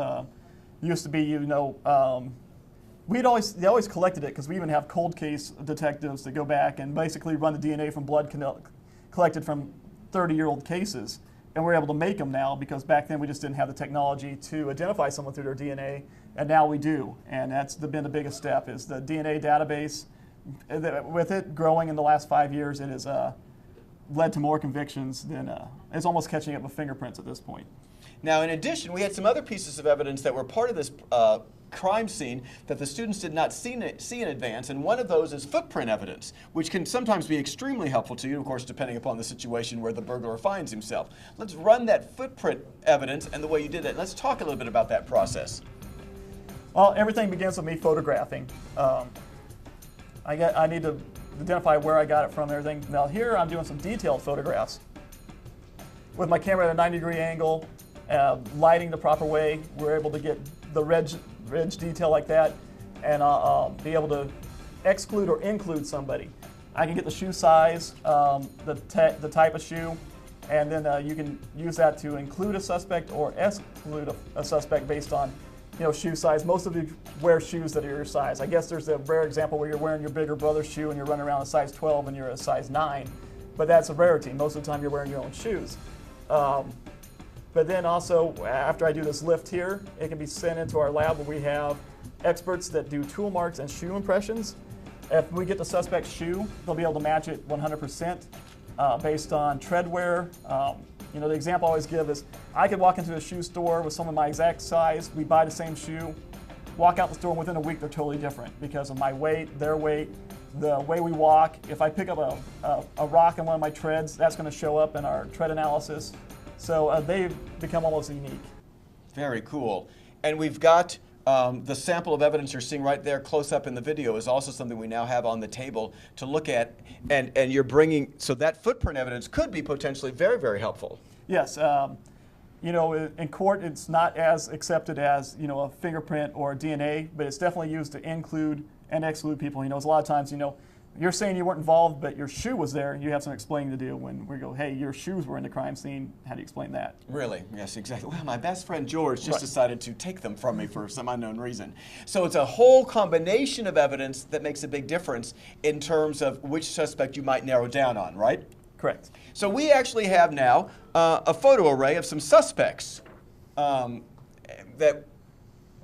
Used to be, they always collected it because we even have cold case detectives that go back and basically run the DNA from blood collected from 30-year-old cases. And we're able to make them now because back then we just didn't have the technology to identify someone through their DNA, and now we do. And that's been the biggest step, is the DNA database. With it growing in the last 5 years, it has led to more convictions than, it's almost catching up with fingerprints at this point. Now, in addition, we had some other pieces of evidence that were part of this crime scene that the students did not see in advance, and one of those is footprint evidence, which can sometimes be extremely helpful to you, of course, depending upon the situation where the burglar finds himself. Let's run that footprint evidence and the way you did it. Let's talk a little bit about that process. Well, everything begins with me photographing. I need to identify where I got it from and everything. Now here I'm doing some detailed photographs. With my camera at a 90-degree angle, lighting the proper way, we're able to get the ridge detail like that, and be able to exclude or include somebody. I can get the shoe size, the type of shoe, and then you can use that to include a suspect or exclude a suspect based on shoe size. Most of you wear shoes that are your size. I guess there's a rare example where you're wearing your bigger brother's shoe and you're running around a size 12 and you're a size 9, but that's a rarity. Most of the time you're wearing your own shoes. But then also, after I do this lift here, it can be sent into our lab where we have experts that do tool marks and shoe impressions. If we get the suspect's shoe, they'll be able to match it 100% based on tread wear. The example I always give is, I could walk into a shoe store with someone my exact size, we buy the same shoe, walk out the store, and within a week they're totally different because of my weight, their weight, the way we walk. If I pick up a rock in one of my treads, that's going to show up in our tread analysis. So they've become almost unique. Very cool. And we've got the sample of evidence you're seeing right there close up in the video is also something we now have on the table to look at. And you're bringing, so that footprint evidence could be potentially very, very helpful. Yes. In court, it's not as accepted as, a fingerprint or a DNA, but it's definitely used to include and exclude people. It's a lot of times, you're saying you weren't involved, but your shoe was there, and you have some explaining to do when we go, hey, your shoes were in the crime scene. How do you explain that? Really? Yes, exactly. Well, my best friend George just decided to take them from me for some unknown reason. So it's a whole combination of evidence that makes a big difference in terms of which suspect you might narrow down on, right? Correct. So we actually have now a photo array of some suspects that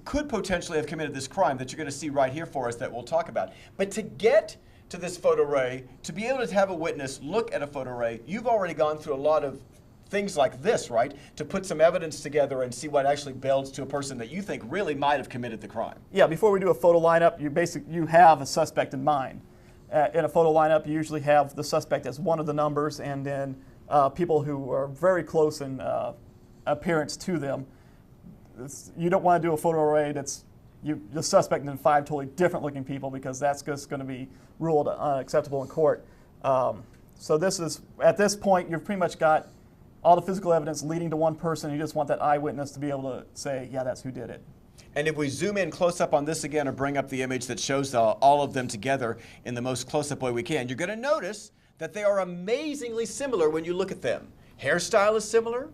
could potentially have committed this crime that you're going to see right here for us that we'll talk about. But to get to this photo array, to be able to have a witness look at a photo array, you've already gone through a lot of things like this, right? To put some evidence together and see what actually builds to a person that you think really might have committed the crime. Yeah, before we do a photo lineup, you have a suspect in mind. In a photo lineup, you usually have the suspect as one of the numbers, and then people who are very close in appearance to them. You don't want to do a photo array that's the suspect and then 5 totally different looking people, because that's just going to be ruled unacceptable in court. So this is, at this point, you've pretty much got all the physical evidence leading to one person. You just want that eyewitness to be able to say, yeah, that's who did it. And if we zoom in close up on this again, or bring up the image that shows all of them together in the most close-up way we can, you're going to notice that they are amazingly similar when you look at them. Hairstyle is similar.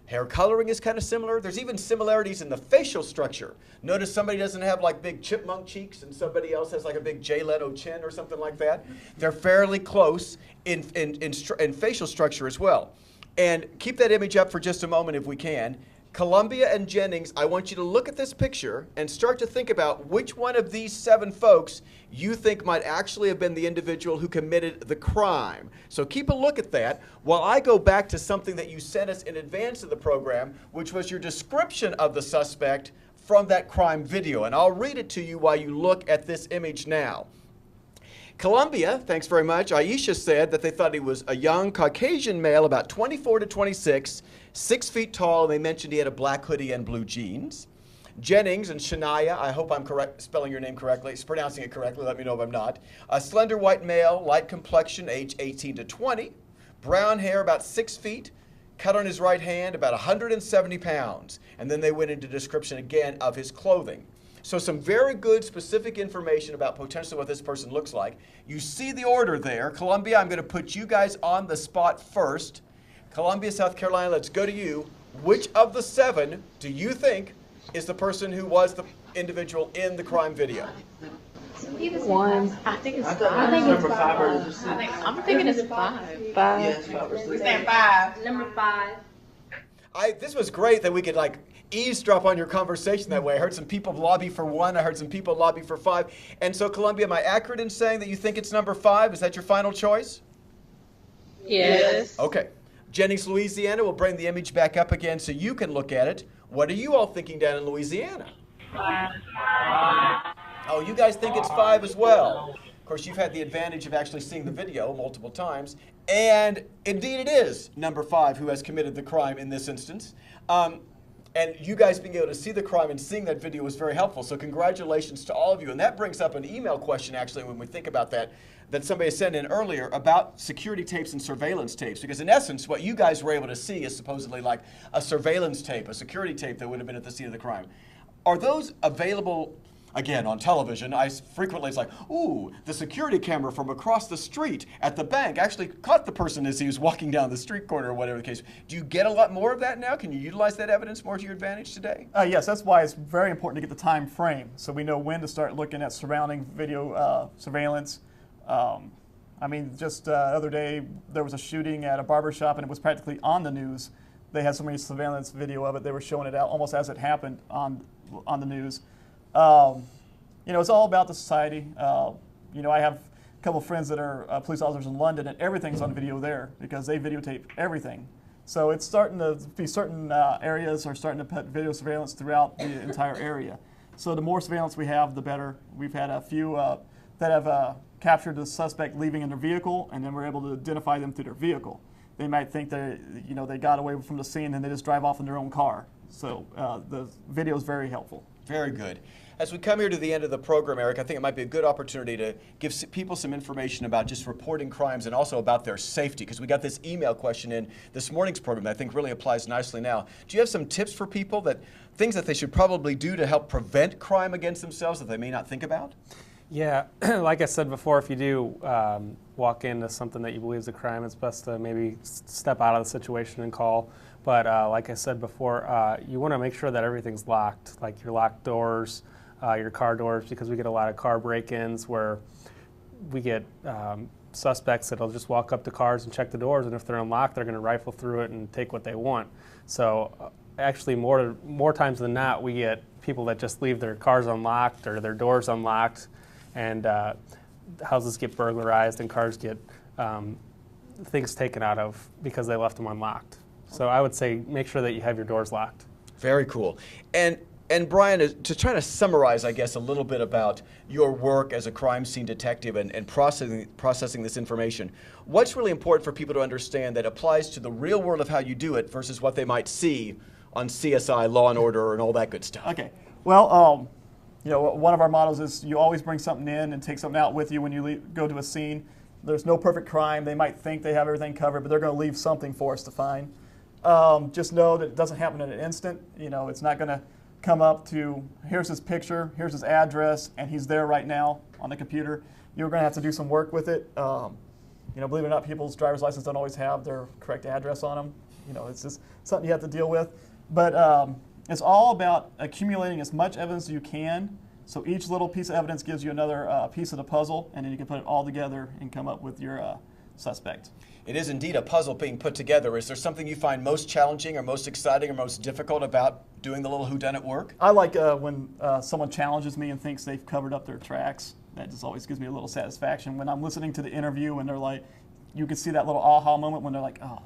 Hair coloring is kind of similar. There's even similarities in the facial structure. Notice somebody doesn't have like big chipmunk cheeks and somebody else has like a big Jay Leno chin or something like that. They're fairly close in facial structure as well. And keep that image up for just a moment if we can. Columbia and Jennings, I want you to look at this picture and start to think about which one of these 7 folks you think might actually have been the individual who committed the crime. So keep a look at that while I go back to something that you sent us in advance of the program, which was your description of the suspect from that crime video. And I'll read it to you while you look at this image now. Columbia, thanks very much, Aisha said that they thought he was a young Caucasian male, about 24 to 26, 6 feet tall, and they mentioned he had a black hoodie and blue jeans. Jennings and Shania, I hope I'm spelling your name correctly, pronouncing it correctly, let me know if I'm not. A slender white male, light complexion, age 18 to 20, brown hair, about 6 feet, cut on his right hand, about 170 pounds. And then they went into description again of his clothing. So some very good specific information about potentially what this person looks like. You see the order there. Columbia, I'm going to put you guys on the spot first. Columbia, South Carolina, let's go to you. Which of the 7 do you think is the person who was the individual in the crime video? 1. I think it's 5. I think it's 5. I'm thinking it's 5. 5. Yes, We're saying 5. Number 5. This was great that we could like eavesdrop on your conversation that way. I heard some people lobby for 1. I heard some people lobby for 5. And so, Columbia, am I accurate in saying that you think it's number 5? Is that your final choice? Yes. Okay. Jennings, Louisiana, we'll bring the image back up again so you can look at it. What are you all thinking down in Louisiana? 5. Oh, you guys think it's 5 as well. Of course, you've had the advantage of actually seeing the video multiple times. And indeed it is number 5 who has committed the crime in this instance. And you guys being able to see the crime and seeing that video was very helpful. So congratulations to all of you. And that brings up an email question, actually, when we think about that somebody sent in earlier about security tapes and surveillance tapes. Because in essence, what you guys were able to see is supposedly like a surveillance tape, a security tape that would have been at the scene of the crime. Are those available, again, on television? I frequently, it's like, ooh, the security camera from across the street at the bank actually caught the person as he was walking down the street corner or whatever the case. Do you get a lot more of that now? Can you utilize that evidence more to your advantage today? Yes, that's why it's very important to get the time frame so we know when to start looking at surrounding video surveillance. I mean, just the other day there was a shooting at a barber shop and it was practically on the news. They had so many surveillance video of it, they were showing it out almost as it happened on the news. You know, it's all about the society. You know, I have a couple of friends that are police officers in London, and everything's on video there because they videotape everything. So it's starting to be certain areas are starting to put video surveillance throughout the entire area. So the more surveillance we have, the better. We've had a few that have captured the suspect leaving in their vehicle, and then we're able to identify them through their vehicle. They might think they got away from the scene and they just drive off in their own car. So the video is very helpful. Very good. As we come here to the end of the program, Eric, I think it might be a good opportunity to give people some information about just reporting crimes and also about their safety, because we got this email question in this morning's program that I think really applies nicely now. Do you have some tips for people, things that they should probably do to help prevent crime against themselves that they may not think about? Yeah, like I said before, if you do walk into something that you believe is a crime, it's best to maybe step out of the situation and call. But like I said before, you want to make sure that everything's locked, like your locked doors, your car doors, because we get a lot of car break-ins where we get suspects that'll just walk up to cars and check the doors, and if they're unlocked, they're going to rifle through it and take what they want. So actually, more times than not, we get people that just leave their cars unlocked or their doors unlocked, and houses get burglarized and cars get things taken out of because they left them unlocked. So I would say make sure that you have your doors locked. Very cool. And Brian, to try to summarize, I guess, a little bit about your work as a crime scene detective and processing this information, what's really important for people to understand that applies to the real world of how you do it versus what they might see on CSI, Law and Order, and all that good stuff? Okay. Well, you know, one of our mottos is you always bring something in and take something out with you when you go to a scene. There's no perfect crime. They might think they have everything covered, but they're going to leave something for us to find. Just know that it doesn't happen in an instant. You know, it's not going to come up to, here's his picture, here's his address, and he's there right now on the computer. You're going to have to do some work with it. You know, believe it or not, people's driver's license don't always have their correct address on them. You know, it's just something you have to deal with. But it's all about accumulating as much evidence as you can. So each little piece of evidence gives you another piece of the puzzle, and then you can put it all together and come up with your suspect. It is indeed a puzzle being put together. Is there something you find most challenging or most exciting or most difficult about doing the little whodunit work? I like when someone challenges me and thinks they've covered up their tracks. That just always gives me a little satisfaction. When I'm listening to the interview and they're like, you can see that little aha moment when they're like, oh,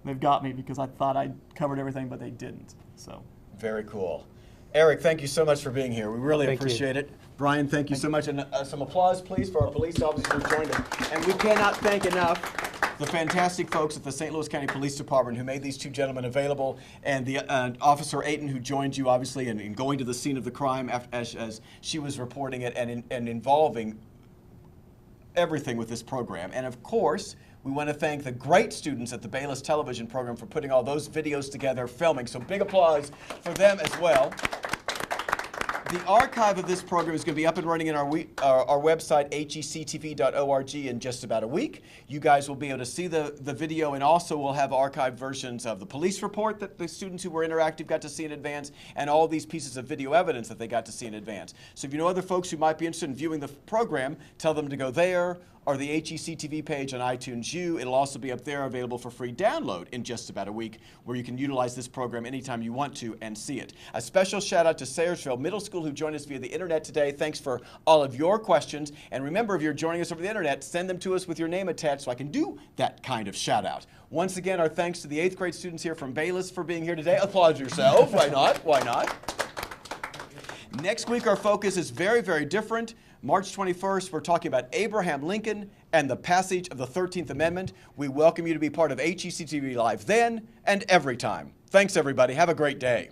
they've got me because I thought I covered everything, but they didn't. So very cool. Eric, thank you so much for being here. We really appreciate it. Brian, thank you so much. And some applause, please, for our police officers who joined us. And we cannot thank enough the fantastic folks at the St. Louis County Police Department who made these two gentlemen available, and the Officer Ayton who joined you, obviously, in going to the scene of the crime as she was reporting it and involving everything with this program. And, of course, we want to thank the great students at the Bayless television program for putting all those videos together, filming. So big applause for them as well. The archive of this program is going to be up and running in our website, hectv.org, in just about a week. You guys will be able to see the video, and also we'll have archived versions of the police report that the students who were interactive got to see in advance, and all these pieces of video evidence that they got to see in advance. So if you know other folks who might be interested in viewing the program, tell them to go there, or the HECTV page on iTunes U. It'll also be up there available for free download in just about a week, where you can utilize this program anytime you want to and see it. A special shout out to Sayersville Middle School, who joined us via the internet today. Thanks for all of your questions. And remember, if you're joining us over the internet, send them to us with your name attached so I can do that kind of shout out. Once again, our thanks to the 8th grade students here from Bayless for being here today. Applaud yourselves. Why not? Why not? Next week, our focus is very, very different. March 21st, we're talking about Abraham Lincoln and the passage of the 13th Amendment. We welcome you to be part of HECTV Live then and every time. Thanks, everybody. Have a great day.